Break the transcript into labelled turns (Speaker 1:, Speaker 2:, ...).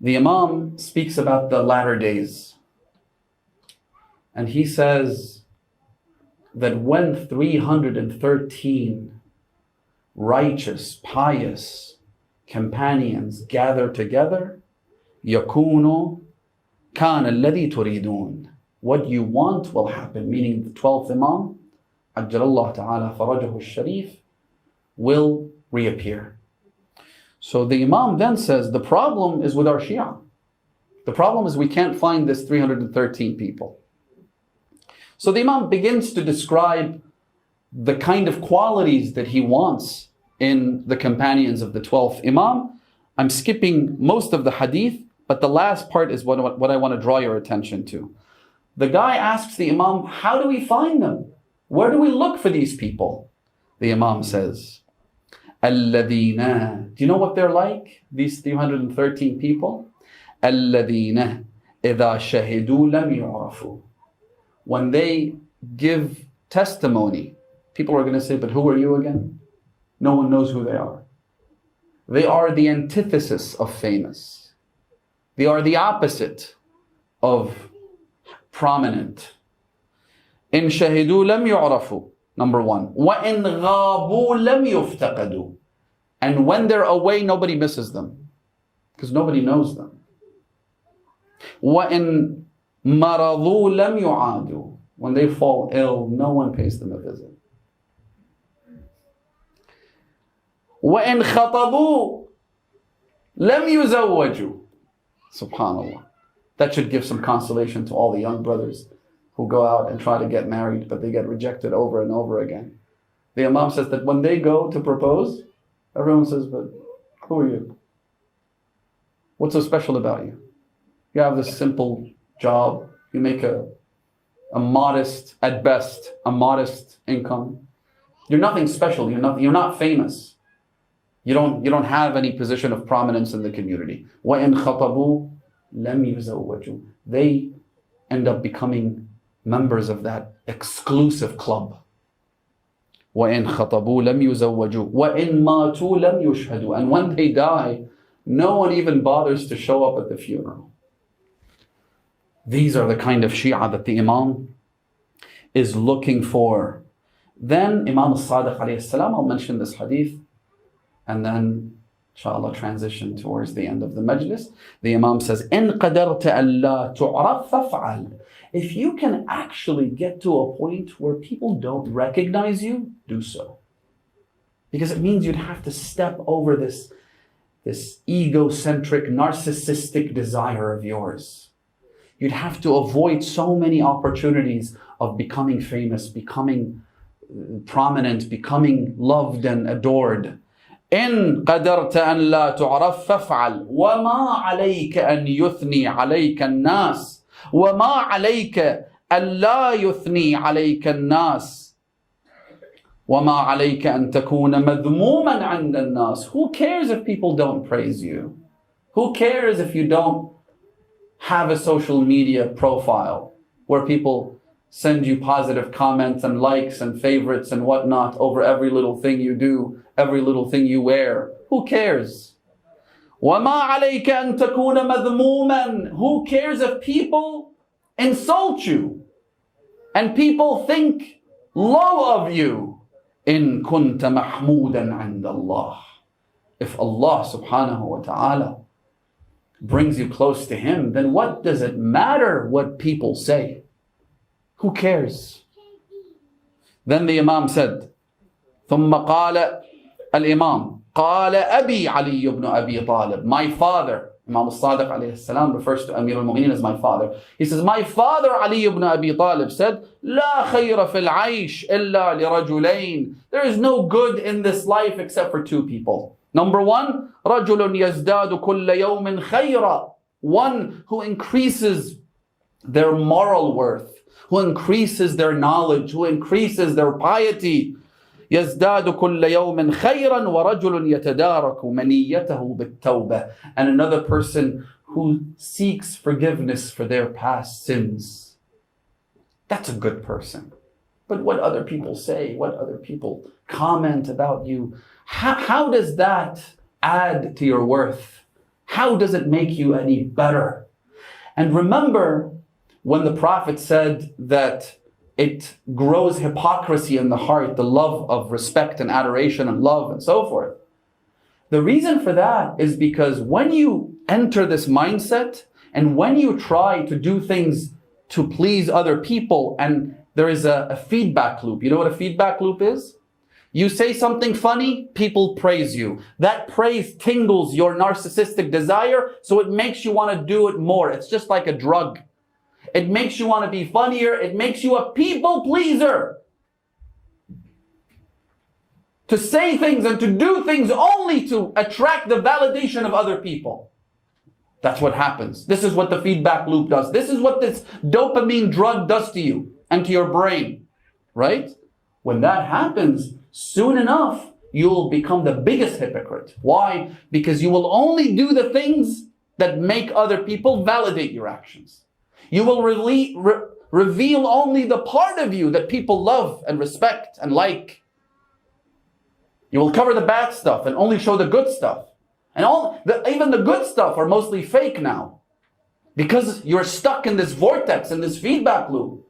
Speaker 1: The Imam speaks about the latter days. And he says that when 313 righteous, pious companions gather together, يَكُونُ كَانَ الَّذِي تُرِيدُونَ. What you want will happen, meaning the 12th Imam, عَجَّلَ اللَّهُ تَعَالَى فَرَجَهُ الشَّرِيفِ, will reappear. So the Imam then says, the problem is with our Shia. The problem is we can't find this 313 people. So the Imam begins to describe the kind of qualities that he wants in the companions of the 12th Imam. I'm skipping most of the hadith, but the last part is what I want to draw your attention to. The guy asks the Imam, how do we find them? Where do we look for these people? The Imam says, الَّذِينَ. Do you know what they're like, these 313 people? الَّذِينَ إِذَا شَهِدُوا لَمْ يُعْرَفُوا. When they give testimony, people are going to say, but who are you again? No one knows who they are. They are the antithesis of famous. They are the opposite of prominent. In shahidu lam yu'rafu, number one. Wa in ghabu lam yuftaqadu. And when they're away, nobody misses them, because nobody knows them. Wa in maradu lam yu'adu. When they fall ill, no one pays them a visit. Wa in khatabu lam yuzawwaju. Subhanallah. That should give some consolation to all the young brothers who go out and try to get married, but they get rejected over and over again. The Imam says that when they go to propose, everyone says, but who are you? What's so special about you? You have this simple job. You make a modest, at best, a modest income. You're nothing special. You're not famous. You don't have any position of prominence in the community. وَإِنْ خَطَبُوا لَمْ يُزَوَّجُوا. They end up becoming members of that exclusive club. وَإِنْ خَطَبُوا لَمْ يُزَوَّجُوا وَإِنْ مَاتُوا لَمْ يُشْهَدُوا. And when they die, no one even bothers to show up at the funeral. These are the kind of Shia that the Imam is looking for. Then Imam al-Sadiq alayhi salam, I'll mention this hadith, and then inshallah transition towards the end of the majlis. The Imam says, إِن قَدَرْتَ أَلَّا تُعْرَفْ فَافْعَلْ. If you can actually get to a point where people don't recognize you, do so. Because it means you'd have to step over this egocentric, narcissistic desire of yours. You'd have to avoid so many opportunities of becoming famous, becoming prominent, becoming loved and adored. إن قدرت أن لا تعرف فافعل وما عليك أن يثني عليك الناس وما عليك أن لا يثني عليك الناس وما عليك أن تكون مذموما عند الناس. Who cares if people don't praise you? Who cares if you don't have a social media profile where people send you positive comments and likes and favorites and whatnot over every little thing you do, every little thing you wear? Who cares? وَمَا عَلَيْكَ أَن تَكُونَ مَذْمُومًا. Who cares if people insult you and people think low of you? إِن كُنْتَ مَحْمُودًا عِنْدَ اللَّهِ. If Allah subhanahu wa ta'ala brings you close to Him, then what does it matter what people say? Who cares? Then the Imam said, ثم قال الإمام قال أبي علي بن أبي طالب. My father, Imam al-Sadiq alayhi salam refers to Amir al-Mu'mineen as my father. He says, my father Ali ibn Abi Talib said, لا خير في العيش إلا لرجلين. There is no good in this life except for two people. Number one, رجل يزداد كل يوم خيرا. One who increases their moral worth, who increases their knowledge, who increases their piety. يزداد كل يوم خيرا ورجل يتدارك منيته بالتوبة. And another person who seeks forgiveness for their past sins. That's a good person. But what other people say, what other people comment about you, how does that add to your worth? How does it make you any better? And remember when the Prophet said that it grows hypocrisy in the heart, the love of respect and adoration and love and so forth. The reason for that is because when you enter this mindset and when you try to do things to please other people, and there is a feedback loop. You know what a feedback loop is? You say something funny, people praise you. That praise tingles your narcissistic desire, so it makes you want to do it more. It's just like a drug. It makes you want to be funnier. It makes you a people pleaser. To say things and to do things only to attract the validation of other people. That's what happens. This is what the feedback loop does. This is what this dopamine drug does to you and to your brain, right? When that happens, soon enough, you'll become the biggest hypocrite. Why? Because you will only do the things that make other people validate your actions. You will reveal only the part of you that people love and respect and like. You will cover the bad stuff and only show the good stuff. And even the good stuff are mostly fake now. Because you're stuck in this vortex, in this feedback loop.